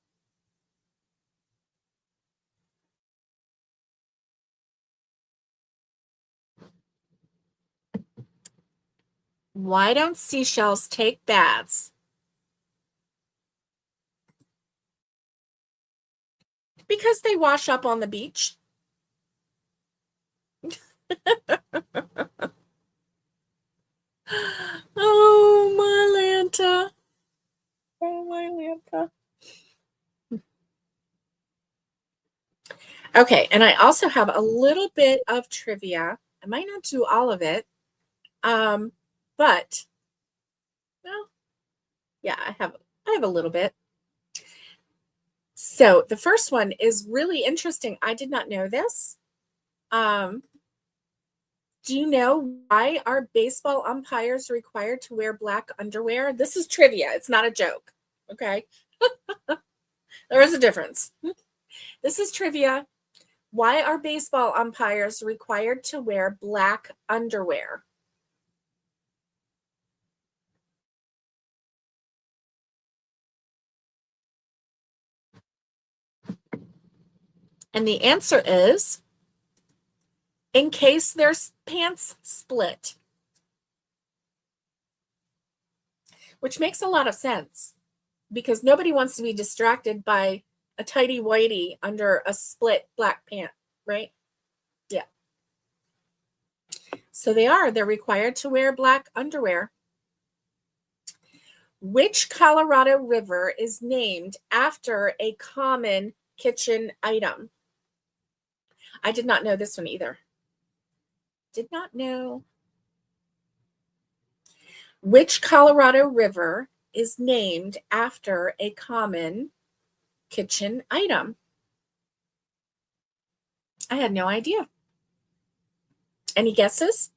Why don't seashells take baths? Because they wash up on the beach. Oh my Lanta. Oh my Lanta. Okay, and I also have a little bit of trivia. I might not do all of it. But well, yeah, I have a little bit. So the first one is really interesting. I did not know this. Um, do you know why are baseball umpires required to wear black underwear? This is trivia. It's not a joke. Okay. There is a difference. This is trivia. Why are baseball umpires required to wear black underwear? And the answer is in case their pants split, which makes a lot of sense because nobody wants to be distracted by a tighty whitey under a split black pant, right? Yeah. So they're required to wear black underwear. Which Colorado river is named after a common kitchen item? I did not know this one either. Did not know. Which Colorado river is named after a common kitchen item? I had no idea. Any guesses?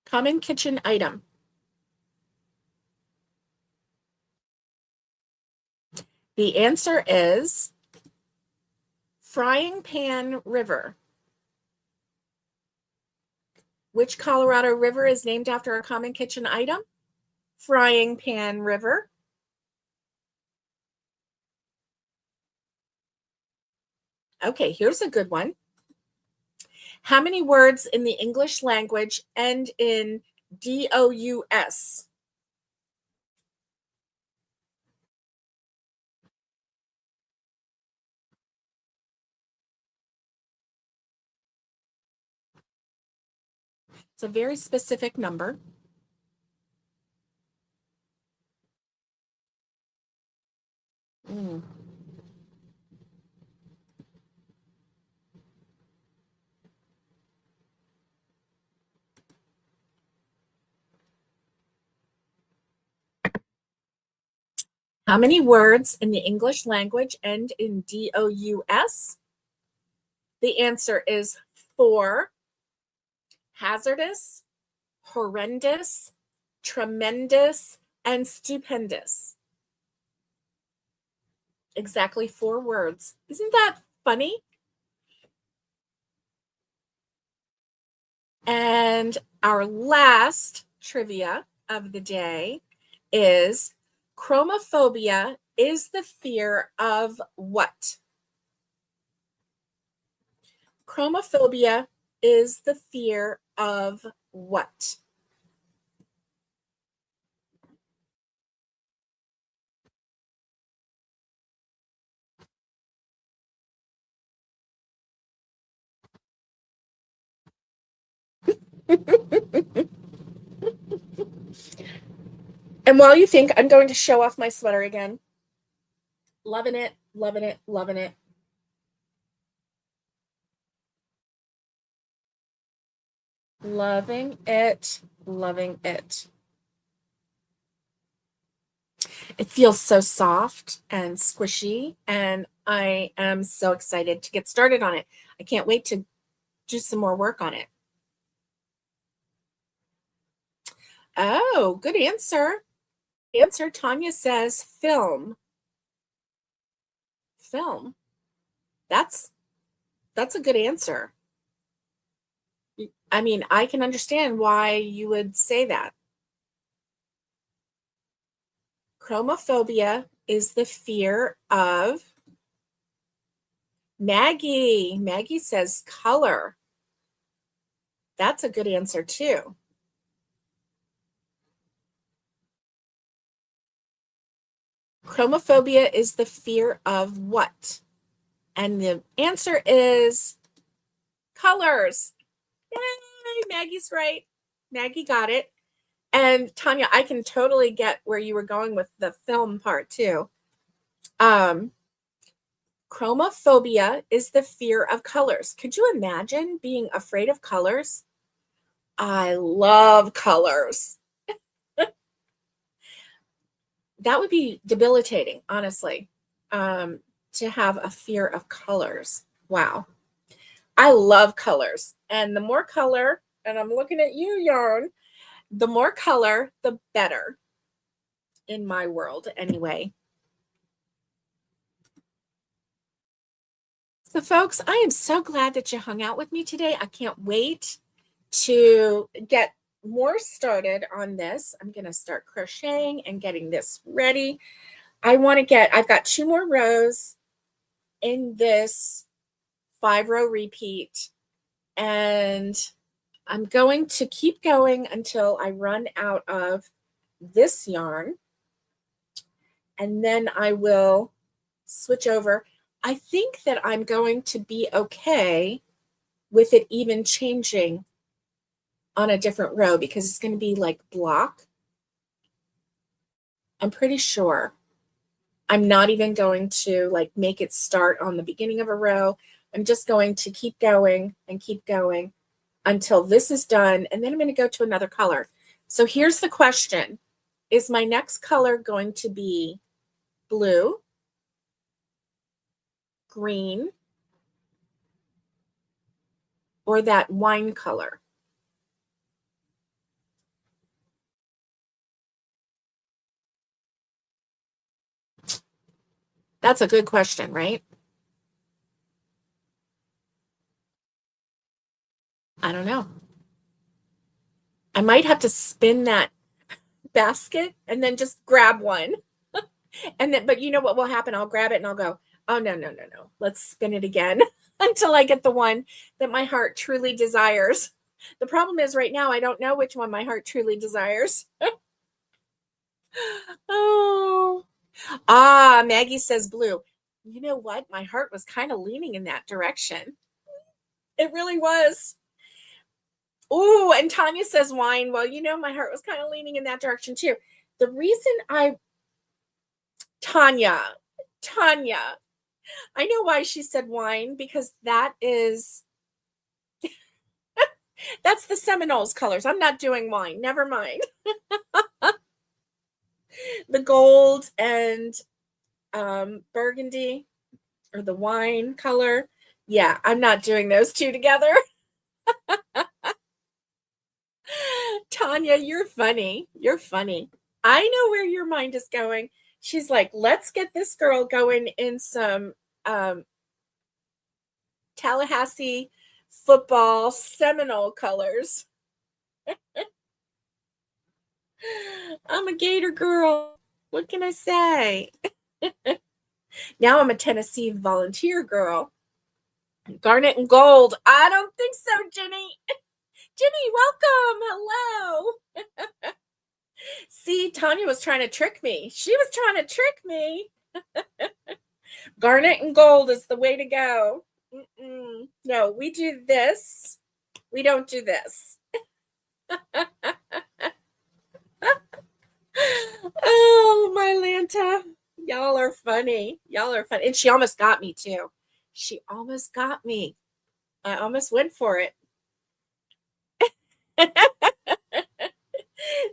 Common kitchen item. The answer is Frying Pan River. Which Colorado river is named after a common kitchen item? Frying Pan River. Okay, here's a good one. How many words in the English language end in DOUS? It's a very specific number. Mm. How many words in the English language end in DOUS? The answer is 4. Hazardous, horrendous, tremendous, and stupendous. Exactly 4 words. Isn't that funny? And our last trivia of the day is chromophobia is the fear of what? Chromophobia is the fear of what? And while you think, I'm going to show off my sweater again. Loving it, loving it, loving it. Loving it, loving it. It feels so soft and squishy, and I am so excited to get started on it. I can't wait to do some more work on it. Oh, good answer. Answer, Tanya says film. Film. That's a good answer. I mean, I can understand why you would say that. Chromophobia is the fear of Maggie. Maggie says color. That's a good answer too. Chromophobia is the fear of what? And the answer is colors. Yay, Maggie's right. Maggie got it. And Tanya, I can totally get where you were going with the film part too. Chromophobia is the fear of colors. Could you imagine being afraid of colors? I love colors. That would be debilitating, honestly, to have a fear of colors. Wow. I love colors. And the more color, and I'm looking at you, Yarn, the more color, the better in my world, anyway. So, folks, I am so glad that you hung out with me today. I can't wait to get more started on this. I'm going to start crocheting and getting this ready. I've got 2 more rows in this 5-row repeat, and I'm going to keep going until I run out of this yarn, and then I will switch over. I think that I'm going to be okay with it even changing on a different row because it's going to be like block. I'm pretty sure. I'm not even going to like make it start on the beginning of a row. I'm just going to keep going and keep going until this is done, and then I'm going to go to another color. So here's the question. Is my next color going to be blue, green, or that wine color? That's a good question, right? I don't know. I might have to spin that basket and then just grab one. And then, but you know what will happen? I'll grab it and I'll go, oh, no, no, no, no. Let's spin it again until I get the one that my heart truly desires. The problem is right now, I don't know which one my heart truly desires. Oh, Maggie says blue. You know what? My heart was kind of leaning in that direction. It really was. Oh, and Tanya says wine. Well, you know, my heart was kind of leaning in that direction too. The reason Tanya, Tanya, I know why she said wine, because that's the Seminoles colors. I'm not doing wine. Never mind. The gold and burgundy, or the wine color. Yeah, I'm not doing those two together. Tanya, you're funny. You're funny. I know where your mind is going. She's like, let's get this girl going in some Tallahassee football Seminole colors. I'm a Gator girl. What can I say? Now I'm a Tennessee Volunteer girl. Garnet and gold. I don't think so, Jenny. Jenny, welcome. Hello. See, Tanya was trying to trick me. She was trying to trick me. Garnet and gold is the way to go. No, we do this. We don't do this. Oh, my Lanta. Y'all are funny. Y'all are funny. And she almost got me too. She almost got me. I almost went for it.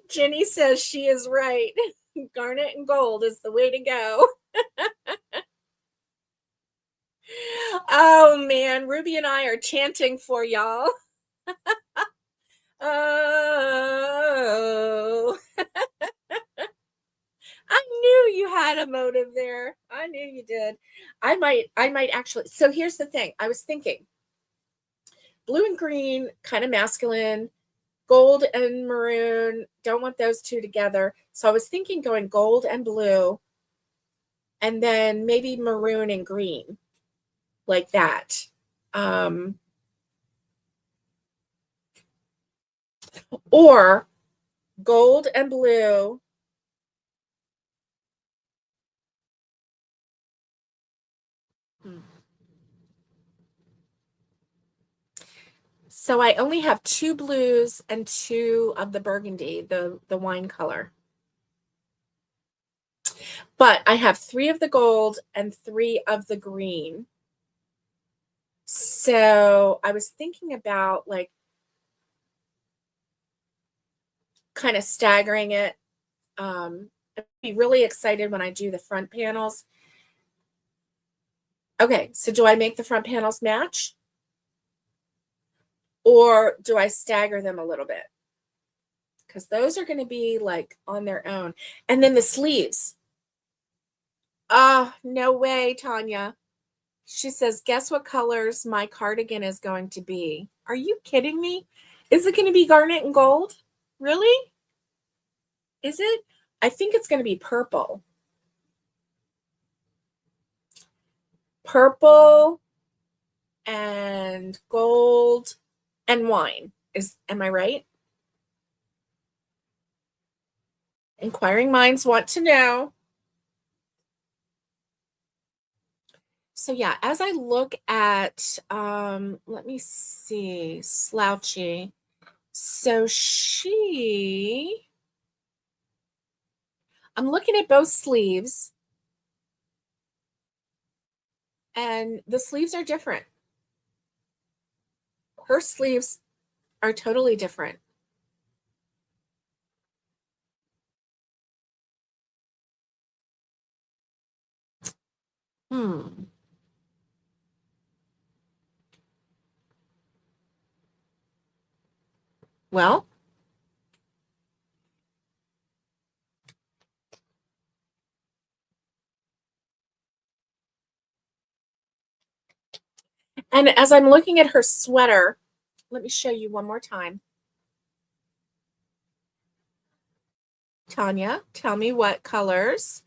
Jenny says she is right. Garnet and gold is the way to go. Oh man, Ruby and I are chanting for y'all. Oh. I knew you had a motive there. I knew you did. I might actually. So here's the thing. I was thinking blue and green, kind of masculine, gold and maroon. Don't want those two together. So I was thinking going gold and blue, and then maybe maroon and green, like that. Or gold and blue. So I only have two blues and two of the burgundy, the wine color. But I have three of the gold and three of the green. So I was thinking about like kind of staggering it. I'd be really excited when I do the front panels. Okay, so do I make the front panels match? Or do I stagger them a little bit? Because those are going to be like on their own. And then the sleeves. Oh, no way, Tanya. She says, guess what colors my cardigan is going to be? Are you kidding me? Is it going to be garnet and gold? Really? Is it? I think it's going to be purple. Purple and gold and wine. Am I right? Inquiring minds want to know. So yeah, as I look at, let me see, Slouchy. So I'm looking at both sleeves, and the sleeves are different. Her sleeves are totally different. Hmm. Well, And as I'm looking at her sweater, let me show you one more time. Tanya, tell me what colors.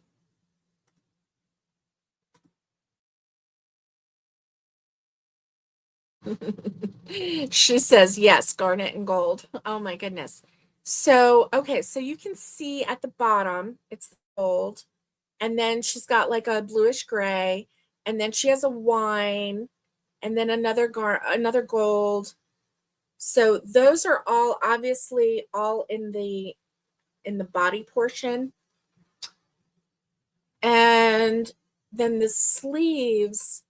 She says, yes, garnet and gold. Oh my goodness. So, okay, so you can see at the bottom, it's gold. And then she's got like a bluish gray. And then she has a wine. And then another gold. So those are all obviously all in the body portion. And then the sleeves,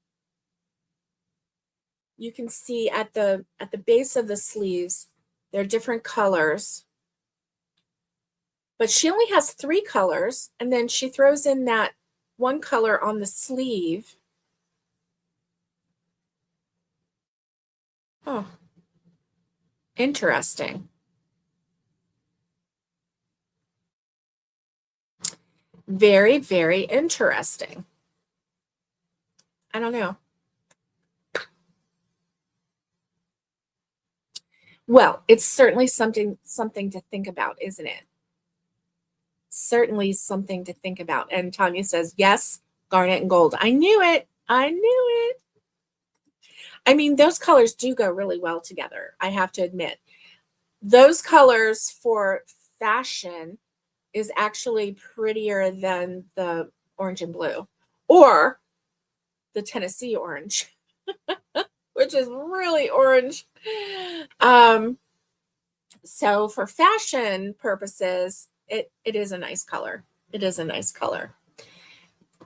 you can see at the base of the sleeves, they're different colors. But she only has 3 colors, and then she throws in that one color on the sleeve. Oh, interesting. Very, very interesting. I don't know. Well, it's certainly something to think about, isn't it? Certainly something to think about. And Tanya says, yes, garnet and gold. I knew it. I knew it. I mean, those colors do go really well together, I have to admit. Those colors for fashion is actually prettier than the orange and blue or the Tennessee orange, which is really orange. So for fashion purposes, it is a nice color. It is a nice color.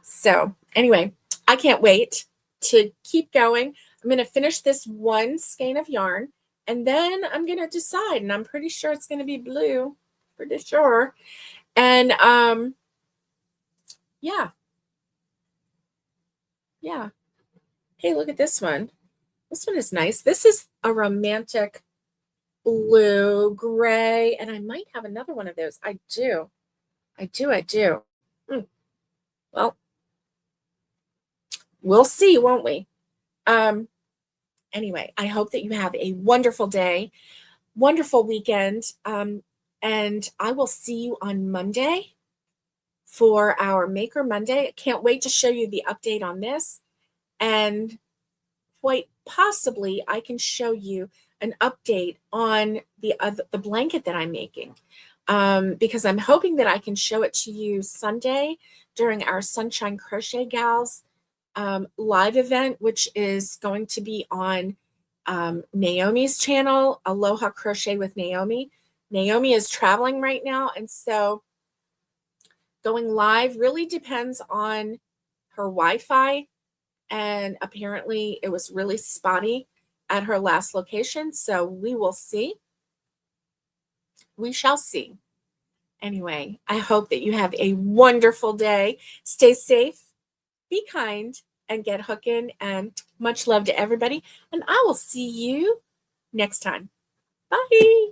So anyway, I can't wait to keep going. I'm going to finish this one skein of yarn, and then I'm going to decide, and I'm pretty sure it's going to be blue, pretty sure. And yeah. Yeah. Hey, look at this one. This one is nice. This is a romantic blue, gray, and I might have another one of those. I do. I do. Well, we'll see, won't we? Anyway, I hope that you have a wonderful day, wonderful weekend, and I will see you on Monday for our Maker Monday. I can't wait to show you the update on this, and quite possibly I can show you an update on the blanket that I'm making, because I'm hoping that I can show it to you Sunday during our Sunshine Crochet Gals live event, which is going to be on Naomi's channel, Aloha Crochet with Naomi. Naomi is traveling right now, and so going live really depends on her Wi-Fi, and apparently it was really spotty at her last location, so we will see. We shall see. Anyway, I hope that you have a wonderful day. Stay safe, be kind, and get hooking, and much love to everybody, and I will see you next time. Bye.